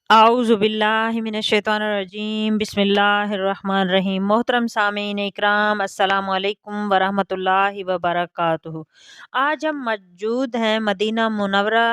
आऊज़ुबिल्लाहि मिनश्शैतानिर्रजीम बिस्मिल्लाहिर्रहमानिर्रहीम। मोहतरम सामीन इकराम, अस्सलामु अलैकुम वरहमतुल्लाहि वबरकातुहू। आज हम मौजूद हैं मदीना मुनव्वरा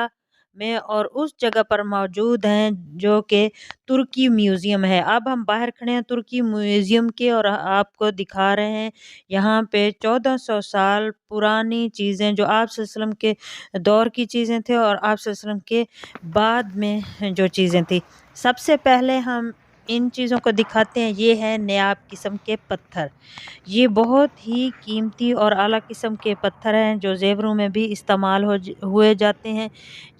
में और उस जगह पर मौजूद हैं जो कि तुर्की म्यूज़ियम है। अब हम बाहर खड़े हैं तुर्की म्यूज़ियम के और आपको दिखा रहे हैं यहाँ पे 1400 साल पुरानी चीज़ें जो आप सल्लल्लाहु अलैहि वसल्लम के दौर की चीज़ें थे और आप सल्लल्लाहु अलैहि वसल्लम के बाद में जो चीज़ें थी। सबसे पहले हम इन चीज़ों को दिखाते हैं। ये है नायाब किस्म के पत्थर। ये बहुत ही कीमती और आला किस्म के पत्थर हैं जो ज़ेवरों में भी इस्तेमाल हुए जाते हैं।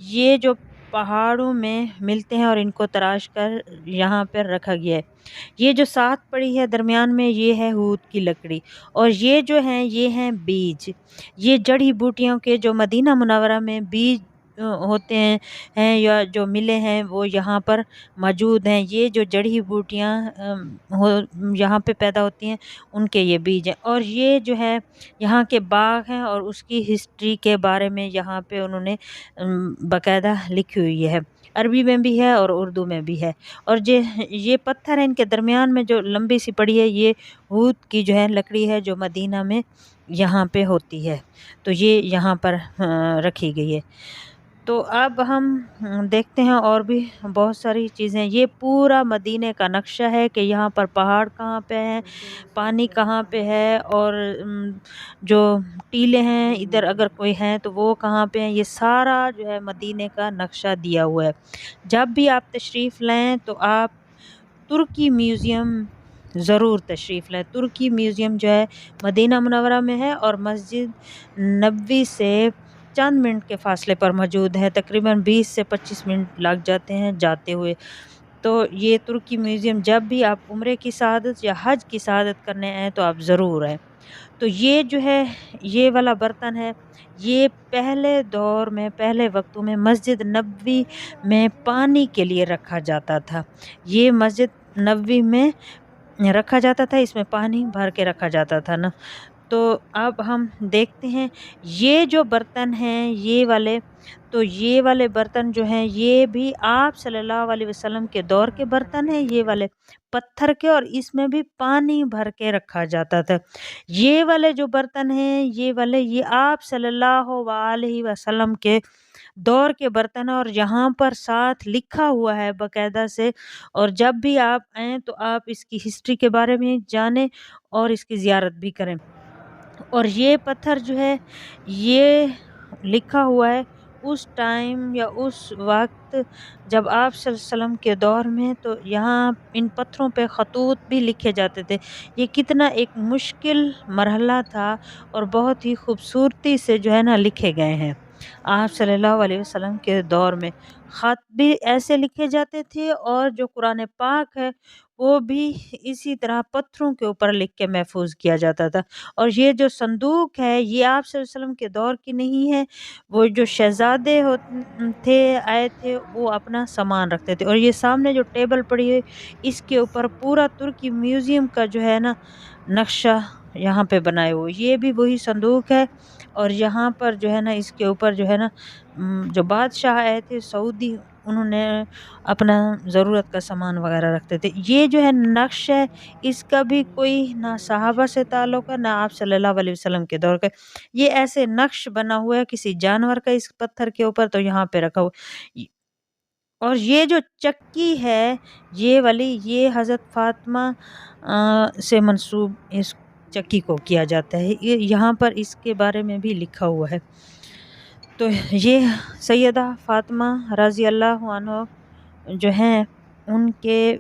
ये जो पहाड़ों में मिलते हैं और इनको तराश कर यहाँ पर रखा गया है। ये जो साथ पड़ी है दरमियान में, ये है हूत की लकड़ी और ये जो हैं ये हैं बीज। ये जड़ी बूटियों के जो मदीना मुनव्वरा में बीज होते हैं या जो मिले हैं वो यहाँ पर मौजूद हैं। ये जो जड़ी बूटियाँ हो यहाँ पे पैदा होती हैं उनके ये बीज हैं और ये जो है यहाँ के बाग हैं और उसकी हिस्ट्री के बारे में यहाँ पे उन्होंने बाकायदा लिखी हुई है। अरबी में भी है और उर्दू में भी है। और ये पत्थर हैं, इनके दरमियान में जो लंबी सी पड़ी है ये हूत की जो है लकड़ी है जो मदीना में यहाँ पे होती है। तो ये यहाँ पर रखी गई है। तो अब हम देखते हैं और भी बहुत सारी चीज़ें। ये पूरा मदीने का नक्शा है कि यहाँ पर पहाड़ कहाँ पे हैं, पानी कहाँ पे है और जो टीले हैं इधर अगर कोई हैं तो वो कहाँ पे हैं। ये सारा जो है मदीने का नक्शा दिया हुआ है। जब भी आप तशरीफ़ लें तो आप तुर्की म्यूज़ियम ज़रूर तशरीफ़ लें। तुर्की म्यूज़ियम जो है मदीना मुनव्वरा में है और मस्जिद नबवी से चंद मिनट के फ़ासले पर मौजूद है। तकरीबन 20 से 25 मिनट लग जाते हैं जाते हुए। तो ये तुर्की म्यूज़ियम जब भी आप उम्रे की शहादत या हज की शहादत करने आएँ तो आप ज़रूर आएँ। तो ये जो है ये वाला बर्तन है, ये पहले दौर में पहले वक़्तों में मस्जिद नबवी में पानी के लिए रखा जाता था। ये मस्जिद नबवी में रखा जाता था, इसमें पानी भर के रखा जाता था ना। तो अब हम देखते हैं ये जो बर्तन हैं ये वाले बर्तन जो हैं ये भी आप सल्लल्लाहु अलैहि वसल्लम के दौर के बर्तन हैं, ये वाले पत्थर के, और इसमें भी पानी भर के रखा जाता था। ये वाले जो बर्तन हैं ये आप सल्लल्लाहु अलैहि वसल्लम के दौर के बर्तन हैं और यहाँ पर साथ लिखा हुआ है बाकायदा से। और जब भी आप आएँ तो आप इसकी हिस्ट्री के बारे में जानें और इसकी ज़ियारत भी करें। और ये पत्थर जो है ये लिखा हुआ है उस टाइम या उस वक़्त जब आप सल्लल्लाहु अलैहि वसल्लम के दौर में, तो यहाँ इन पत्थरों पे ख़तूत भी लिखे जाते थे। ये कितना एक मुश्किल मरहला था और बहुत ही खूबसूरती से जो है ना लिखे गए हैं। आप सल्लल्लाहु अलैहि वसल्लम के दौर में ख़त भी ऐसे लिखे जाते थे और जो कुरान पाक है वो भी इसी तरह पत्थरों के ऊपर लिख के महफूज किया जाता था। और ये जो संदूक है ये आप सल्लल्लाहु अलैहि वसल्लम के दौर की नहीं है। वो जो शहजादे थे आए थे वो अपना सामान रखते थे। और ये सामने जो टेबल पड़ी है इसके ऊपर पूरा तुर्की म्यूज़ियम का जो है ना नक्शा यहाँ पे बनाए हुए, ये भी वही संदूक है। और यहाँ पर जो है ना इसके ऊपर जो है ना जो बादशाह आए थे सऊदी, उन्होंने अपना ज़रूरत का सामान वग़ैरह रखते थे। ये जो है नक्श है इसका भी कोई ना सहाबा से ताल्लुक़ है ना आप सल्लल्लाहु अलैहि वसल्लम के दौर का। ये ऐसे नक्श बना हुआ है किसी जानवर का इस पत्थर के ऊपर, तो यहाँ पे रखा हुआ। य और ये जो चक्की है ये वाली ये हज़रत फ़ातिमा से मंसूब इस चक्की को किया जाता है। ये यहाँ पर इसके बारे में भी लिखा हुआ है। तो ये सैयदा फ़ातिमा रज़ी अल्लाहु अन्हा जो हैं उनके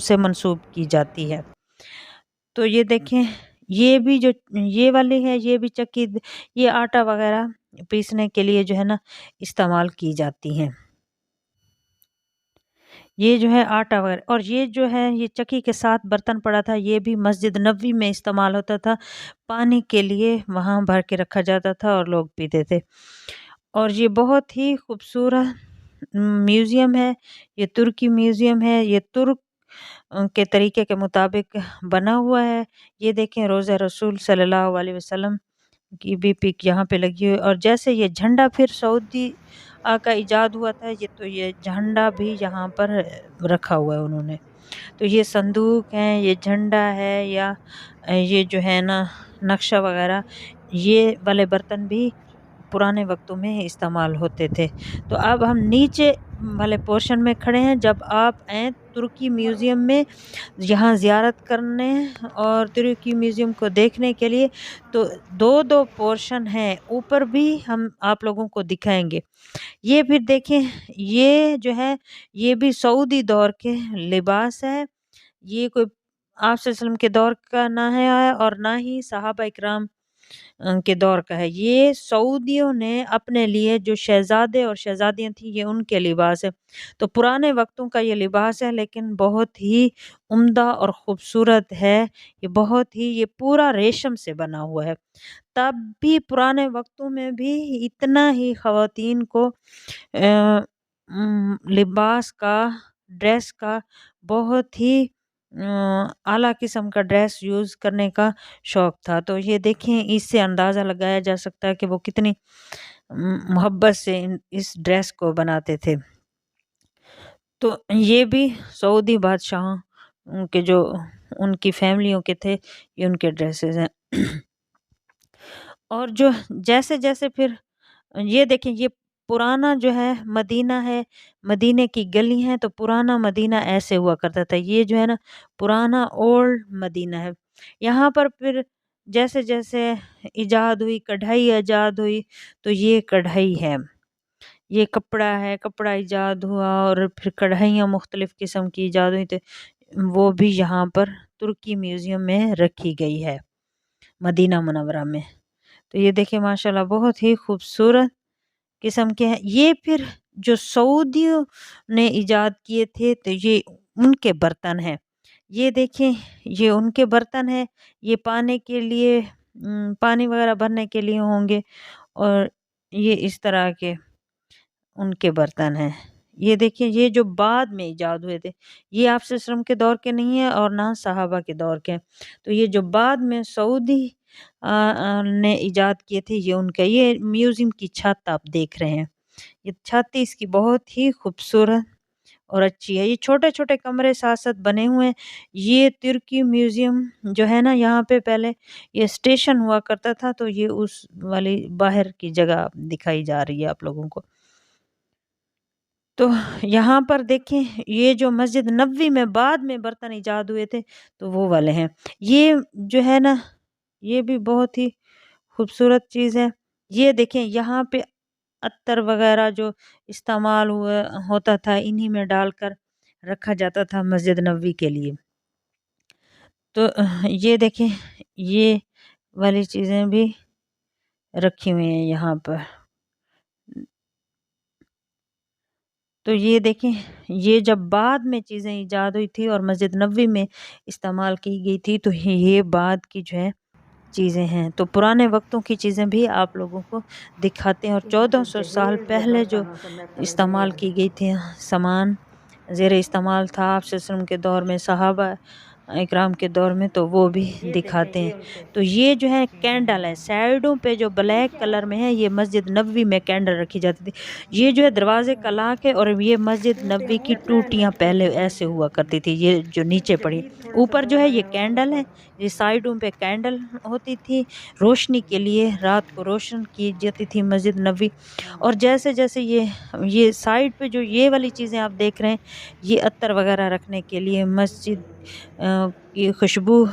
से मंसूब की जाती है। तो ये देखें ये भी जो ये वाली है ये भी चक्की ये आटा वग़ैरह पीसने के लिए जो है ना इस्तेमाल की जाती हैं। ये जो है आटा वगैरह, और ये जो है ये चक्की के साथ बर्तन पड़ा था ये भी मस्जिद नबवी में इस्तेमाल होता था। पानी के लिए वहाँ भर के रखा जाता था और लोग पीते थे। और ये बहुत ही खूबसूरत म्यूज़ियम है। ये तुर्की म्यूज़ियम है। ये तुर्क के तरीके के मुताबिक बना हुआ है। ये देखें रोज़ा रसूल सल्लल्लाहु अलैहि वसल्लम की भी पिक यहाँ पे लगी हुई है। और जैसे ये झंडा फिर सऊदी کا ایجاد ہوا تھا یہ، تو یہ جھنڈا بھی یہاں پر رکھا ہوا ہے انہوں نے۔ تو یہ صندوق ہے، یہ جھنڈا ہے، یا یہ جو ہے نا نقشہ وغیرہ، یہ والے برتن بھی پرانے وقتوں میں استعمال ہوتے تھے۔ تو اب ہم نیچے والے پورشن میں کھڑے ہیں۔ جب آپ آئیں ترکی میوزیم میں یہاں زیارت کرنے اور ترکی میوزیم کو دیکھنے کے لیے، تو دو دو پورشن ہیں، اوپر بھی ہم آپ لوگوں کو دکھائیں گے۔ یہ پھر دیکھیں، یہ جو ہے یہ بھی سعودی دور کے لباس ہے، یہ کوئی آپ صلی اللہ علیہ وسلم کے دور کا نہ ہے اور نہ ہی صحابہ اکرام کے دور کا ہے۔ یہ سعودیوں نے اپنے لیے، جو شہزادے اور شہزادیاں تھیں، یہ ان کے لباس ہے۔ تو پرانے وقتوں کا یہ لباس ہے، لیکن بہت ہی عمدہ اور خوبصورت ہے۔ یہ بہت ہی، یہ پورا ریشم سے بنا ہوا ہے۔ تب بھی پرانے وقتوں میں بھی اتنا ہی خواتین کو لباس کا، ڈریس کا بہت ہی اعلیٰ قسم کا ڈریس یوز کرنے کا شوق تھا۔ تو یہ دیکھیں، اس سے اندازہ لگایا جا سکتا ہے کہ وہ کتنی محبت سے اس ڈریس کو بناتے تھے۔ تو یہ بھی سعودی بادشاہوں کے، جو ان کی فیملیوں کے تھے، یہ ان کے ڈریسز ہیں۔ اور جو جیسے جیسے پھر یہ دیکھیں، یہ پرانا جو ہے مدینہ ہے، مدینے کی گلی ہیں، تو پرانا مدینہ ایسے ہوا کرتا تھا۔ یہ جو ہے نا پرانا اولڈ مدینہ ہے۔ یہاں پر پھر جیسے جیسے ایجاد ہوئی، کڑھائی ایجاد ہوئی، تو یہ کڑھائی ہے، یہ کپڑا ہے، کپڑا ایجاد ہوا، اور پھر کڑھائیاں مختلف قسم کی ایجاد ہوئی، تو وہ بھی یہاں پر ترکی میوزیم میں رکھی گئی ہے، مدینہ منورہ میں۔ تو یہ دیکھیں ماشاءاللہ بہت ہی خوبصورت قسم کے ہیں۔ یہ پھر جو سعودیوں نے ایجاد کیے تھے، تو یہ ان کے برتن ہیں۔ یہ دیکھیں، یہ ان کے برتن ہیں، یہ پانی کے لیے، پانی وغیرہ بھرنے کے لیے ہوں گے، اور یہ اس طرح کے ان کے برتن ہیں۔ یہ دیکھیں، یہ جو بعد میں ایجاد ہوئے تھے، یہ آپ صلی اللہ علیہ وسلم کے دور کے نہیں ہیں اور نہ صحابہ کے دور کے ہیں۔ تو یہ جو بعد میں سعودی نے ایجاد کیے تھے، یہ ان کا، یہ میوزیم کی چھت آپ دیکھ رہے ہیں، یہ چھت اس کی بہت ہی خوبصورت اور اچھی ہے۔ یہ چھوٹے چھوٹے کمرے ساتھ ساتھ بنے ہوئے ہیں۔ یہ ترکی میوزیم جو ہے نا، یہاں پہ پہلے یہ اسٹیشن ہوا کرتا تھا، تو یہ اس والی باہر کی جگہ دکھائی جا رہی ہے آپ لوگوں کو۔ تو یہاں پر دیکھیں، یہ جو مسجد نبوی میں بعد میں برتن ایجاد ہوئے تھے، تو وہ والے ہیں۔ یہ جو ہے نا، یہ بھی بہت ہی خوبصورت چیز ہے۔ یہ دیکھیں، یہاں پہ عطر وغیرہ جو استعمال ہوتا تھا، انہی میں ڈال کر رکھا جاتا تھا مسجد نبوی کے لیے۔ تو یہ دیکھیں، یہ والی چیزیں بھی رکھی ہوئی ہیں یہاں پر۔ تو یہ دیکھیں، یہ جب بعد میں چیزیں ایجاد ہوئی تھی اور مسجد نبوی میں استعمال کی گئی تھی، تو یہ بعد کی جو ہے چیزیں ہیں۔ تو پرانے وقتوں کی چیزیں بھی آپ لوگوں کو دکھاتے ہیں، اور 1400 سال پہلے جو استعمال کی گئی تھی سامان، زیر استعمال تھا آپ صلی اللہ علیہ وسلم کے دور میں، صحابہ اکرام کے دور میں، تو وہ بھی دکھاتے ہیں۔ تو یہ جو ہے کینڈل ہے، سائیڈوں پہ جو بلیک کلر میں ہے، یہ مسجد نبوی میں کینڈل رکھی جاتی تھی۔ یہ جو ہے دروازے کا لاک ہے، اور یہ مسجد نبوی کی ٹوٹیاں پہلے ایسے ہوا کرتی تھی، یہ جو نیچے پڑی، اوپر جو ہے یہ کینڈل ہے، یہ سائیڈوں پہ کینڈل ہوتی تھی روشنی کے لیے، رات کو روشن کی جاتی تھی مسجد نبوی۔ اور جیسے جیسے یہ سائیڈ پہ جو یہ والی چیزیں آپ دیکھ رہے ہیں، یہ عطر وغیرہ رکھنے کے لیے، مسجد کی خوشبو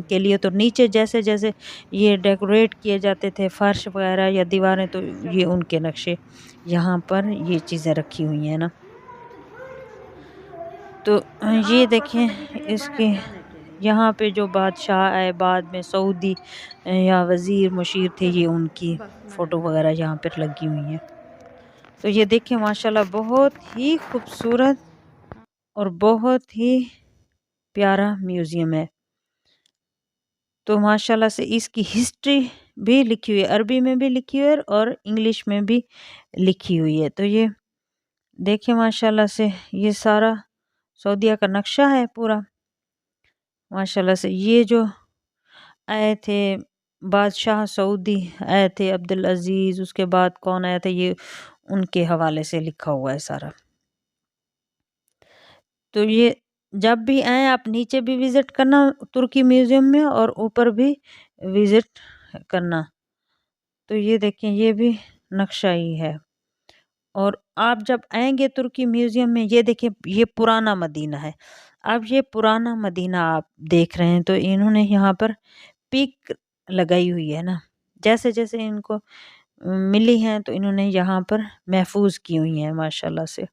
کے لیے۔ تو نیچے جیسے جیسے یہ ڈیکوریٹ کیے جاتے تھے فرش وغیرہ یا دیواریں، تو یہ ان کے نقشے یہاں پر یہ چیزیں رکھی ہوئی ہیں نا۔ تو یہ دیکھیں، اس کے یہاں پہ جو بادشاہ آئے بعد میں، سعودی یا وزیر مشیر تھے، یہ ان کی فوٹو وغیرہ یہاں پر لگی ہوئی ہیں۔ تو یہ دیکھیں ماشاءاللہ بہت ہی خوبصورت اور بہت ہی پیارا میوزیم ہے۔ تو ماشاءاللہ سے اس کی ہسٹری بھی لکھی ہوئی ہے، عربی میں بھی لکھی ہوئی ہے اور انگلش میں بھی لکھی ہوئی ہے۔ تو یہ دیکھیں ماشاءاللہ سے، یہ سارا سعودیہ کا نقشہ ہے پورا ماشاءاللہ سے۔ یہ جو آئے تھے بادشاہ سعودی آئے تھے عبدالعزیز، اس کے بعد کون آیا تھا، یہ उनके हवाले से लिखा हुआ है सारा। तो ये जब भी आएँ आप नीचे भी विज़िट करना तुर्की म्यूज़ियम में और ऊपर भी विज़िट करना। तो ये देखें ये भी नक्शा ही है। और आप जब आएँगे तुर्की म्यूज़ियम में ये देखिए ये पुराना मदीना है। अब ये पुराना मदीना आप देख रहे हैं तो इन्होंने यहाँ पर पिक लगाई हुई है ना। जैसे-जैसे इनको मिली हैं तो इन्होंने यहाँ पर महफूज़ की हुई हैं माशाल्लाह से।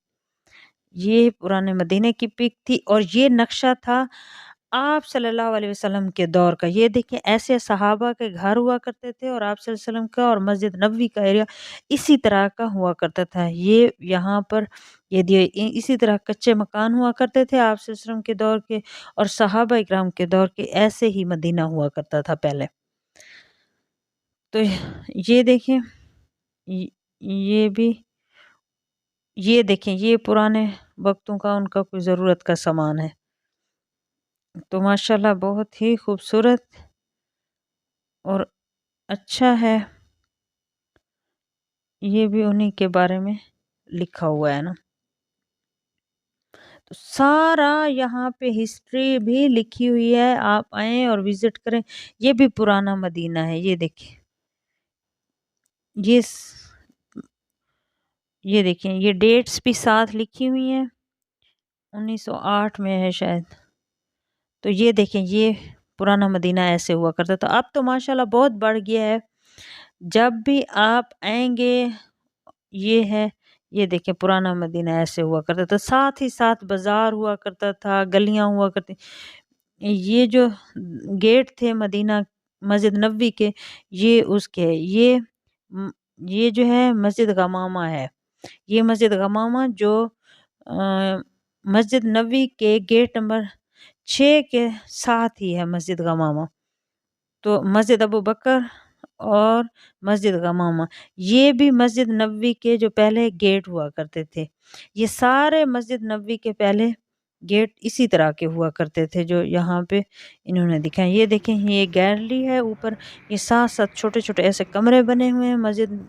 ये पुराने मदीने की पिक थी और ये नक्शा था आप सल्लल्लाहु अलैहि वसल्लम के दौर का। ये देखिए ऐसे सहाबा के घर हुआ करते थे और आप सल्लल्लाहु अलैहि वसल्लम का और मस्जिद नबवी का एरिया इसी तरह का हुआ करता था। ये यहाँ पर इसी तरह कच्चे मकान हुआ करते थे आप सल्लल्लाहु अलैहि वसल्लम के दौर के और सहाबा इकराम के दौर के ऐसे ही मदीना हुआ करता था पहले। तो ये देखें ये भी ये देखें ये पुराने वक़्तों का उनका कोई ज़रूरत का सामान है। तो माशाल्लाह बहुत ही खूबसूरत और अच्छा है। ये भी उन्हीं के बारे में लिखा हुआ है ना। तो सारा यहाँ पे हिस्ट्री भी लिखी हुई है, आप आएँ और विज़िट करें। ये भी पुराना मदीना है, ये देखिए। ये स ये देखिए ये डेट्स भी साथ लिखी हुई हैं, 1908 में है शायद। तो ये देखें ये पुराना मदीना ऐसे हुआ करता था। अब तो माशाल्लाह बहुत बढ़ गया है। जब भी आप आएँगे ये है, ये देखें पुराना मदीना ऐसे हुआ करता था। साथ ही साथ बाज़ार हुआ करता था, गलियाँ हुआ करती। ये जो गेट थे मदीना मस्जिद नबवी के ये उसके है। ये जो है मस्जिद गमामा है। ये मस्जिद गमामा जो मस्जिद नबवी के गेट नंबर 6 के साथ ही है मस्जिद गमामा। तो मस्जिद अबू बकर और मस्जिद गमामा ये भी मस्जिद नबवी के जो पहले गेट हुआ करते थे। ये सारे मस्जिद नबवी के पहले गेट इसी तरह के हुआ करते थे जो यहाँ पे इन्होंने दिखाए। ये देखें ये गैलरी है ऊपर ये साथ-साथ छोटे-छोटे ऐसे कमरे बने हुए हैं मस्जिद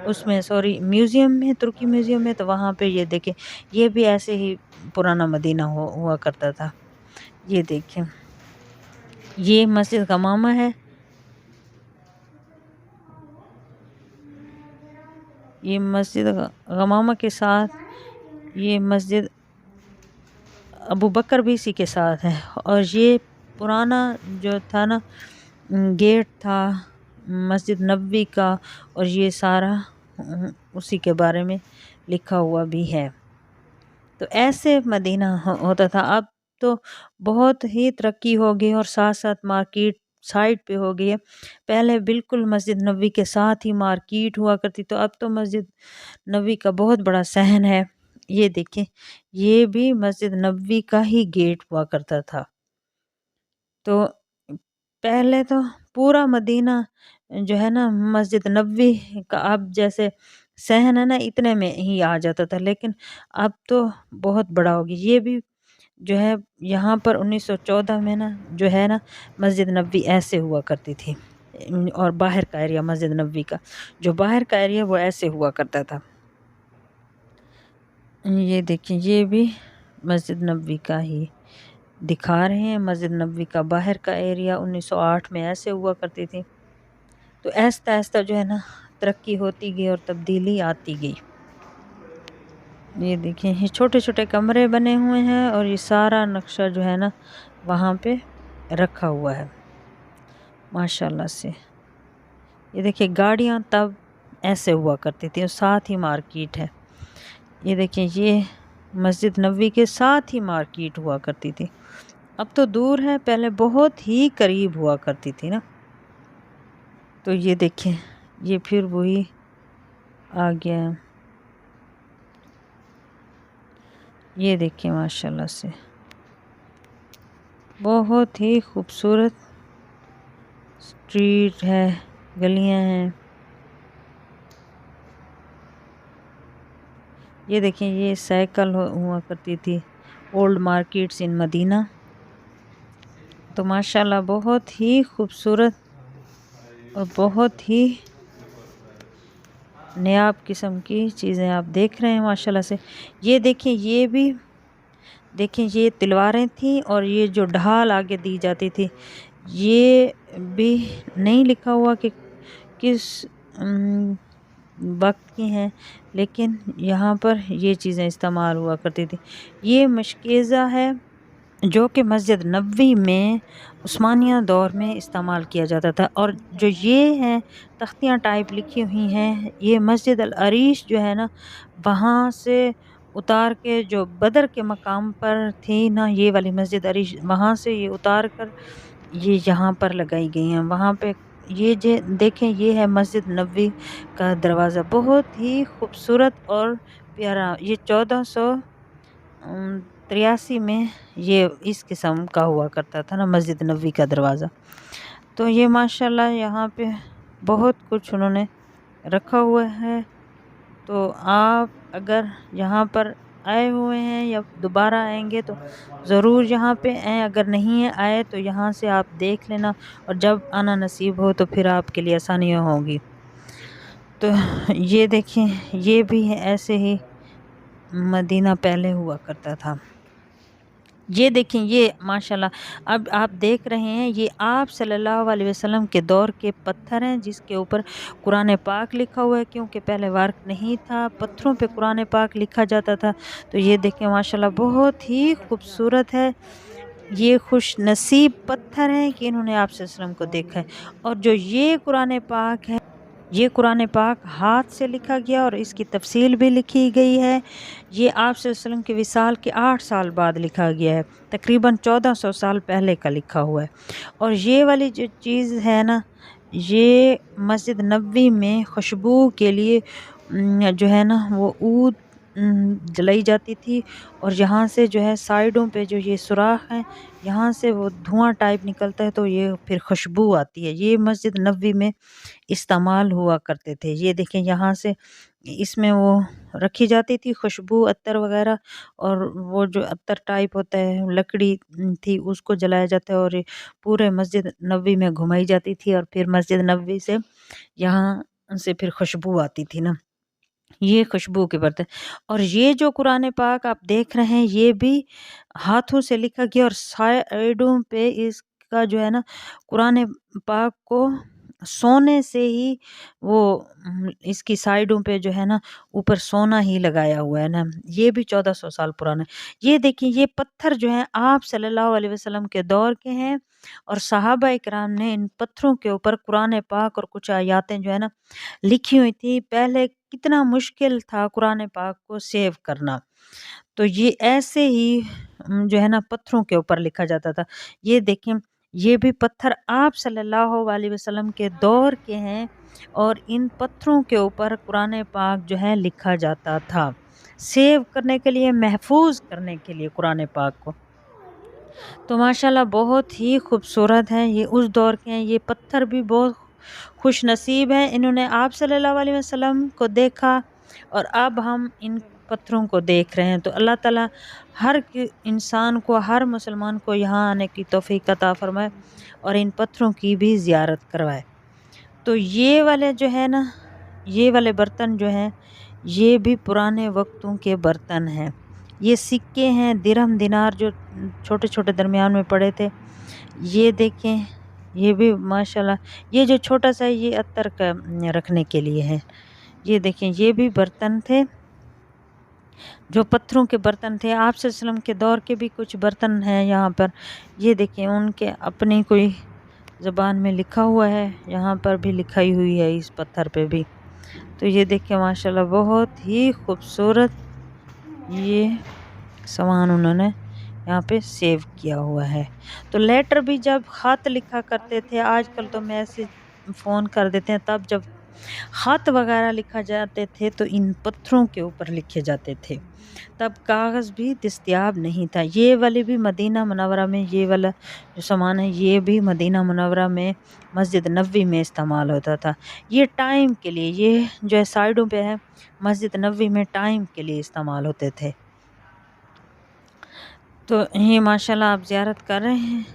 उसमें सॉरी म्यूज़ियम में तुर्की म्यूज़ियम में। तो वहाँ पे ये देखें ये भी ऐसे ही पुराना मदीना हुआ करता था। ये देखें ये मस्जिद गमामा है। ये मस्जिद गमामा के साथ ये मस्जिद अबू बकर भी इसी के साथ है। और ये पुराना जो था ना गेट था मस्जिद नबवी का और ये सारा उसी के बारे में लिखा हुआ भी है। तो ऐसे मदीना होता था। अब तो बहुत ही तरक्की हो गई और साथ-साथ मार्केट साइड पे हो गई है। पहले बिल्कुल मस्जिद नबवी के साथ ही मार्केट हुआ करती तो अब तो मस्जिद नबवी का बहुत बड़ा सहन है। ये देखें ये भी मस्जिद नबवी का ही गेट हुआ करता था। तो पहले तो पूरा मदीना जो है ना मस्जिद नबवी का अब जैसे सहन है ना इतने में ही आ जाता था लेकिन अब तो बहुत बड़ा हो गया। ये भी जो है यहाँ पर 1914 में ना जो है ना मस्जिद नबवी ऐसे हुआ करती थी। और बाहर का एरिया मस्जिद नबवी का जो बाहर का एरिया वो ऐसे हुआ करता था। ये देखिए ये भी मस्जिद नबवी का ही दिखा रहे हैं। मस्जिद नबवी का बाहर का एरिया 1908 में ऐसे हुआ करती थी। तो आहिस्ता-आहिस्ता जो है ना तरक्की होती गई और तब्दीली आती गई। ये देखिए ये छोटे-छोटे कमरे बने हुए हैं और ये सारा नक्शा जो है ना वहाँ पे रखा हुआ है माशाल्लाह से। ये देखिए गाड़ियाँ तब ऐसे हुआ करती थी और साथ ही मार्केट है। ये देखिए ये मस्जिद नबवी के साथ ही मार्केट हुआ करती थी। अब तो दूर है पहले बहुत ही करीब हुआ करती थी ना। तो ये देखें ये फिर वही आ गया है। ये देखिए माशाल्लाह से बहुत ही खूबसूरत स्ट्रीट है गलियां हैं। ये देखें ये साइकिल हुआ करती थी ओल्ड मार्केट्स इन मदीना। तो माशाल्लाह बहुत ही खूबसूरत और बहुत ही नायाब किस्म की चीज़ें आप देख रहे हैं माशाल्लाह से। ये देखें, ये भी देखें, ये तलवारें थीं और ये जो ढाल आगे दी जाती थी, ये भी नहीं लिखा हुआ कि किस वक़्त की हैं, लेकिन यहाँ पर ये चीज़ें इस्तेमाल हुआ करती थी। ये मशकेज़ा है जो कि मस्जिद नबवी में उस्मानिया दौर में इस्तेमाल किया जाता था, और जो ये हैं तख्तियाँ टाइप लिखी हुई हैं, ये मस्जिद अल अरीश जो है ना, वहाँ से उतार के जो बदर के मकाम पर थी ना ये वाली मस्जिद अरीश, वहाँ से ये उतार कर ये यहाँ पर लगाई गई हैं। वहाँ पे ये जे देखें, ये है मस्जिद नबवी का दरवाज़ा, बहुत ही खूबसूरत और प्यारा। ये 1483 में ये इस किस्म का हुआ करता था ना मस्जिद नबवी का दरवाज़ा। तो ये माशाल्लाह यहाँ पे बहुत कुछ उन्होंने रखा हुआ है। तो आप अगर यहाँ पर आए हुए हैं या दोबारा आएंगे तो ज़रूर यहाँ पे आएँ, अगर नहीं है आए तो यहाँ से आप देख लेना, और जब आना नसीब हो तो फिर आपके लिए आसानियाँ होंगी। तो ये देखें, ये भी है, ऐसे ही मदीना पहले हुआ करता था। ये देखें, ये माशाल्लाह अब आप देख रहे हैं, ये आप सल्लल्लाहु अलैहि वसल्लम के दौर के पत्थर हैं जिसके ऊपर कुरान पाक लिखा हुआ है, क्योंकि पहले वर्क नहीं था, पत्थरों पे कुरान पाक लिखा जाता था। तो ये देखें माशाल्लाह बहुत ही खूबसूरत है। ये खुश नसीब पत्थर हैं कि इन्होंने आप सल्लल्लाहु अलैहि वसल्लम को देखा है। और जो ये कुरान पाक है, ये कुरान पाक हाथ से लिखा गया और इसकी तफसील भी लिखी गई है। ये आप सल्लल्लाहु अलैहि वसल्लम के विसाल के 8 साल बाद लिखा गया है, तकरीबन 1400 साल पहले का लिखा हुआ है। और ये वाली जो चीज़ है ना, ये मस्जिद नबवी में खुशबू के लिए जो है ना वो ऊद जलाई जाती थी, और यहाँ से जो है साइडों पे जो ये सुराख हैं, यहाँ से वो धुआं टाइप निकलता है, तो ये फिर खुशबू आती है। ये मस्जिद नबवी में इस्तेमाल हुआ करते थे। ये देखें, यहाँ से इसमें वो रखी जाती थी खुशबू अत्तर वगैरह, और वो जो अत्तर टाइप होता है लकड़ी थी उसको जलाया जाता है, और ये पूरे मस्जिद नबवी में घुमाई जाती थी, और फिर मस्जिद नबवी से यहाँ से फिर खुशबू आती थी ना, ये खुशबू के बर्तन। और ये जो कुरान पाक आप देख रहे हैं, ये भी हाथों से लिखा गया, और साइडों पे इसका जो है ना कुरान पाक को सोने से ही वो इसकी साइडों पे जो है ना ऊपर सोना ही लगाया हुआ है ना। ये भी 1400 साल पुराना है। ये देखिए, ये पत्थर जो है आप सल्लल्लाहु अलैहि वसल्लम के दौर के हैं, और सहाबा इकराम ने इन पत्थरों के ऊपर कुरान पाक और कुछ आयातें जो है ना लिखी हुई थी। पहले कितना मुश्किल था कुरान पाक को सेव करना, तो ये ऐसे ही जो है ना पत्थरों के ऊपर लिखा जाता था। ये देखें, ये भी पत्थर आप सल्लल्लाहु अलैहि वसल्लम के दौर के हैं, और इन पत्थरों के ऊपर कुरान पाक जो है लिखा जाता था, सेव करने के लिए, महफूज करने के लिए कुरान पाक को। तो माशाल्लाह बहुत ही खूबसूरत हैं, ये उस दौर के हैं। ये पत्थर भी बहुत खुश नसीब हैं, इन्होंने आप सल्लल्लाहु अलैहि वसल्लम को देखा, और अब हम इन पत्थरों को देख रहे हैं। तो अल्लाह ताला हर इंसान को, हर मुसलमान को यहाँ आने की तौफीक अता फरमाए, और इन पत्थरों की भी ज़ियारत करवाए। तो ये वाले जो है ना, ये वाले बर्तन जो हैं, ये भी पुराने वक्तों के बर्तन हैं। ये सिक्के हैं, दिरहम दिनार, जो छोटे छोटे दरमियान में पड़े थे। ये देखें, ये भी माशाल्लाह, ये जो छोटा सा ये अत्तर का रखने के लिए है। ये देखें, ये भी बर्तन थे, जो पत्थरों के बर्तन थे। आप सल्लल्लाहु अलैहि वसल्लम के दौर के भी कुछ बर्तन हैं यहाँ पर। ये देखें, उनके अपनी कोई ज़बान में लिखा हुआ है, यहाँ पर भी लिखाई हुई है इस पत्थर पे भी। तो ये देखें माशाल्लाह बहुत ही खूबसूरत ये सामान उन्होंने यहाँ पे सेव किया हुआ है। तो लेटर भी जब ख़त लिखा करते थे, आजकल तो मैसेज फ़ोन कर देते हैं, तब जब ख़त वगैरह लिखा जाते थे तो इन पत्थरों के ऊपर लिखे जाते थे, तब कागज़ भी दस्तयाब नहीं था। ये वाले भी मदीना मुनव्वरा में, ये वाला जो सामान है ये भी मदीना मुनव्वरा में मस्जिद नबवी में इस्तेमाल होता था। ये टाइम के लिए, ये जो है साइडों पे है, मस्जिद नबवी में टाइम के लिए इस्तेमाल होते थे। तो ये माशाल्लाह आप ज़ियारत कर रहे हैं।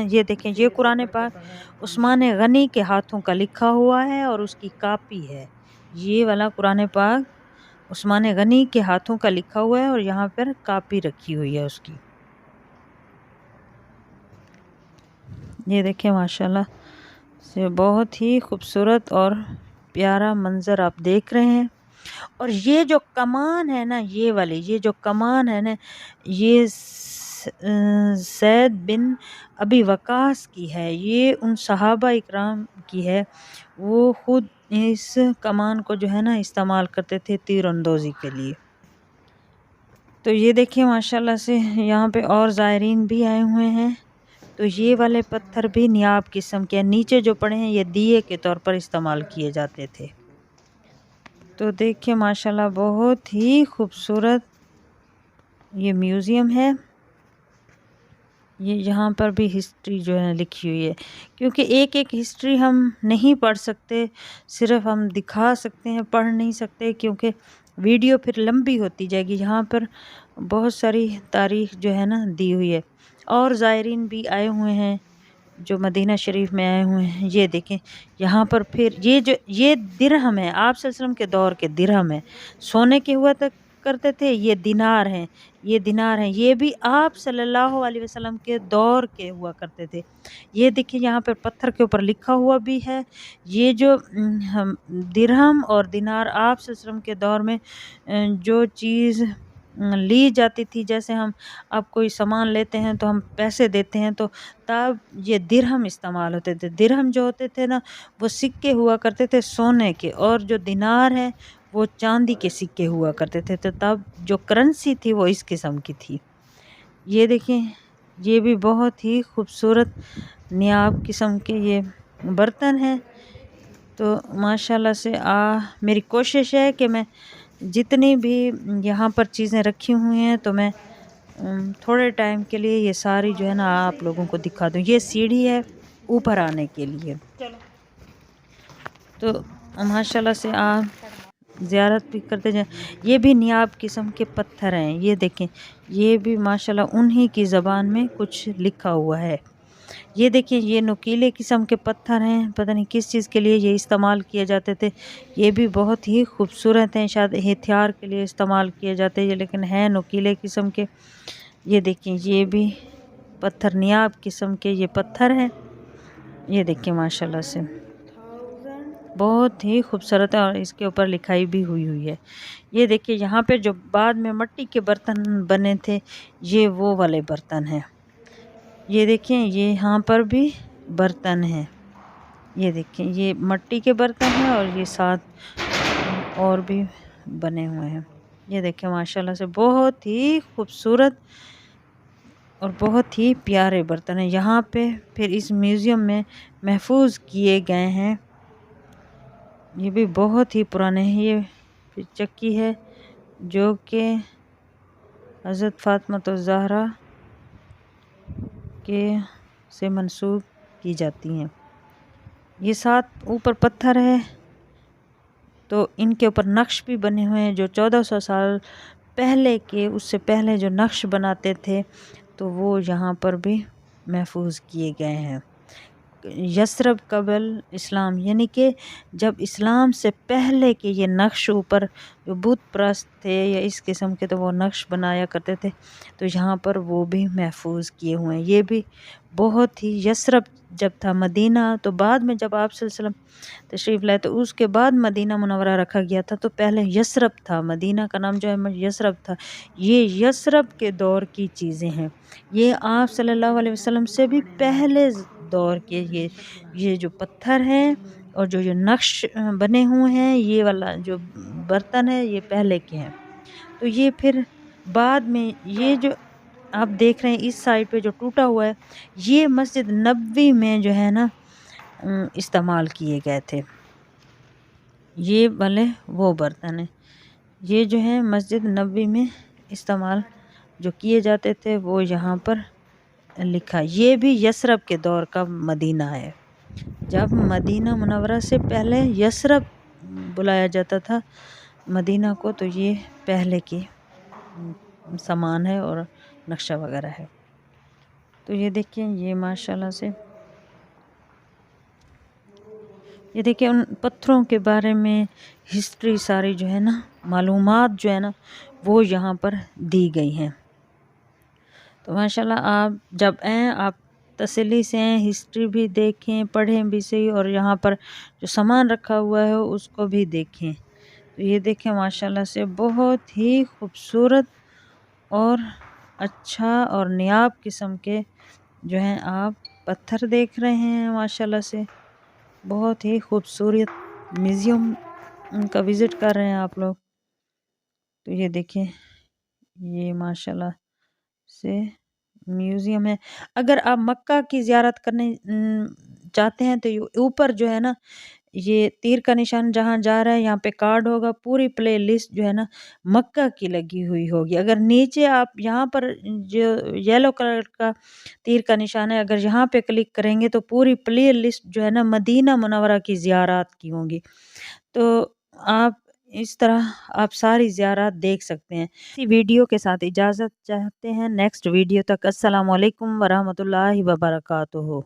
ये देखें, ये कुरान पाक उस्मान गनी के हाथों का लिखा हुआ है, और उसकी कापी है। یہ والا قرآن پاک عثمان غنی کے ہاتھوں کا لکھا ہوا ہے اور یہاں پر کاپی رکھی ہوئی ہے اس کی۔ یہ دیکھیں ماشاءاللہ سے بہت ہی خوبصورت اور پیارا منظر آپ دیکھ رہے ہیں۔ اور یہ جو کمان ہے نا، یہ جو کمان ہے نا، یہ زید بن ابی وقاص کی ہے۔ یہ ان صحابہ اکرام کی ہے، وہ خود اس کمان کو جو ہے نا استعمال کرتے تھے تیر اندازی کے لیے۔ تو یہ دیکھیں ماشاءاللہ سے یہاں پہ اور زائرین بھی آئے ہوئے ہیں۔ تو یہ والے پتھر بھی نیاب قسم کے، نیچے جو پڑے ہیں یہ دیے کے طور پر استعمال کیے جاتے تھے۔ تو دیکھیں ماشاءاللہ بہت ہی خوبصورت یہ میوزیم ہے۔ یہ یہاں پر بھی ہسٹری جو ہے لکھی ہوئی ہے، کیونکہ ایک ایک ہسٹری ہم نہیں پڑھ سکتے، صرف ہم دکھا سکتے ہیں، پڑھ نہیں سکتے، کیونکہ ویڈیو پھر لمبی ہوتی جائے گی۔ یہاں پر بہت ساری تاریخ جو ہے نا دی ہوئی ہے، اور زائرین بھی آئے ہوئے ہیں جو مدینہ شریف میں آئے ہوئے ہیں۔ یہ دیکھیں یہاں پر پھر یہ درہم ہے، آپ صلی اللہ علیہ وسلم کے دور کے درہم ہے، سونے کے ہوا تک کرتے تھے۔ یہ دینار ہیں، یہ دینار ہیں، یہ بھی آپ صلی اللہ علیہ وسلم کے دور کے ہوا کرتے تھے۔ یہ دیکھیں یہاں پر پتھر کے اوپر لکھا ہوا بھی ہے۔ یہ جو درہم اور دینار آپ صلی اللہ علیہ وسلم کے دور میں جو چیز لی جاتی تھی، جیسے ہم اب کوئی سامان لیتے ہیں تو ہم پیسے دیتے ہیں، تو تب یہ درہم استعمال ہوتے تھے۔ درہم جو ہوتے تھے نا وہ سکے ہوا کرتے تھے سونے کے، اور جو دینار ہیں وہ چاندی کے سکے ہوا کرتے تھے، تو تب جو کرنسی تھی وہ اس قسم کی تھی۔ یہ دیکھیں یہ بھی بہت ہی خوبصورت نیاب قسم کے یہ برتن ہیں۔ تو ماشاءاللہ سے میری کوشش ہے کہ میں جتنی بھی یہاں پر چیزیں رکھی ہوئی ہیں تو میں تھوڑے ٹائم کے لیے یہ ساری جو ہے نا آپ لوگوں کو دکھا دوں۔ یہ سیڑھی ہے اوپر آنے کے لیے، تو ماشاءاللہ سے آپ زیارت بھی کرتے جائیں۔ یہ بھی نیاب قسم کے پتھر ہیں، یہ دیکھیں یہ بھی ماشاءاللہ انہی کی زبان میں کچھ لکھا ہوا ہے۔ یہ دیکھیں یہ نوکیلے قسم کے پتھر ہیں، پتہ نہیں کس چیز کے لیے یہ استعمال کیے جاتے تھے۔ یہ بھی بہت ہی خوبصورت ہیں، شاید ہتھیار کے لیے استعمال کیے جاتے ہیں، لیکن ہیں نوکیلے قسم کے۔ یہ دیکھیں یہ بھی پتھر نیاب قسم کے یہ پتھر ہیں۔ یہ دیکھیں ماشاءاللہ سے بہت ہی خوبصورت ہے، اور اس کے اوپر لکھائی بھی ہوئی ہے۔ یہ دیکھیں یہاں پہ جو بعد میں مٹی کے برتن بنے تھے، یہ وہ والے برتن ہیں۔ یہ دیکھیں یہ یہاں پر بھی برتن ہیں، یہ دیکھیں یہ مٹی کے برتن ہیں، اور یہ ساتھ اور بھی بنے ہوئے ہیں۔ یہ دیکھیں ماشاءاللہ سے بہت ہی خوبصورت اور بہت ہی پیارے برتن ہیں۔ یہاں پہ پھر اس میوزیم میں محفوظ کیے گئے ہیں۔ یہ بھی بہت ہی پرانے ہیں۔ یہ پھر چکی ہے جو کہ حضرت فاطمہ الزہرا کے سے منسوب کی جاتی ہیں۔ یہ ساتھ اوپر پتھر ہے، تو ان کے اوپر نقش بھی بنے ہوئے ہیں، جو 1400 سال پہلے کے، اس سے پہلے جو نقش بناتے تھے تو وہ یہاں پر بھی محفوظ کیے گئے ہیں۔ یثرب قبل اسلام، یعنی کہ جب اسلام سے پہلے کے یہ نقش اوپر جو بت پرست تھے یا اس قسم کے تو وہ نقش بنایا کرتے تھے، تو یہاں پر وہ بھی محفوظ کیے ہوئے ہیں۔ یہ بھی بہت ہی یثرب جب تھا مدینہ، تو بعد میں جب آپ صلی اللہ علیہ وسلم تشریف لائے تو اس کے بعد مدینہ منورہ رکھا گیا تھا، تو پہلے یثرب تھا، مدینہ کا نام جو ہے یثرب تھا۔ یہ یثرب کے دور کی چیزیں ہیں، یہ آپ صلی اللہ علیہ وسلم سے بھی پہلے دور کے یہ جو پتھر ہیں اور جو نقش بنے ہوئے ہیں، یہ والا جو برتن ہے یہ پہلے کے ہیں۔ تو یہ پھر بعد میں یہ جو آپ دیکھ رہے ہیں اس سائڈ پہ جو ٹوٹا ہوا ہے، یہ مسجد نبوی میں جو ہے نا استعمال کیے گئے تھے۔ یہ والے وہ برتن ہیں، یہ جو ہے مسجد نبوی میں استعمال جو کیے جاتے تھے وہ یہاں پر لکھا۔ یہ بھی یثرب کے دور کا مدینہ ہے، جب مدینہ منورہ سے پہلے یثرب بلایا جاتا تھا مدینہ کو، تو یہ پہلے کی سامان ہے اور نقشہ وغیرہ ہے۔ تو یہ دیکھیں یہ ماشاءاللہ سے ये देखिए उन पत्थरों के बारे में हिस्ट्री सारी जो है ना, मालूमात जो है ना, वो यहाँ पर दी गई हैं। तो माशाल्लाह आप जब आएँ आप तसल्ली से आएँ, हिस्ट्री भी देखें, पढ़ें भी सही, और यहाँ पर जो सामान रखा हुआ है उसको भी देखें। तो ये देखें माशाल्लाह से बहुत ही खूबसूरत और अच्छा और नायाब किस्म के जो हैं आप पत्थर देख रहे हैं माशाल्लाह से। बहुत ही खूबसूरत म्यूज़ियम का विज़िट कर रहे हैं आप लोग। तो ये देखिए, ये माशाल्लाह से म्यूज़ियम है। अगर आप मक्का की ज़ियारत करने चाहते हैं तो ये ऊपर जो है ना, ये तीर का निशान जहाँ जा रहा है यहाँ पे कार्ड होगा, पूरी प्लेलिस्ट जो है ना मक्का की लगी हुई होगी। अगर नीचे आप यहाँ पर जो येलो कलर का तीर का निशान है, अगर यहाँ पे क्लिक करेंगे तो पूरी प्लेलिस्ट जो है ना मदीना मुनव्वरा की ज़ियारत की होंगी। तो आप इस तरह आप सारी ज़ियारत देख सकते हैं। इसी वीडियो के साथ इजाज़त चाहते हैं, नेक्स्ट वीडियो तक अस्सलामु अलैकुम वरहमतुल्लाहि वबरकातुहू।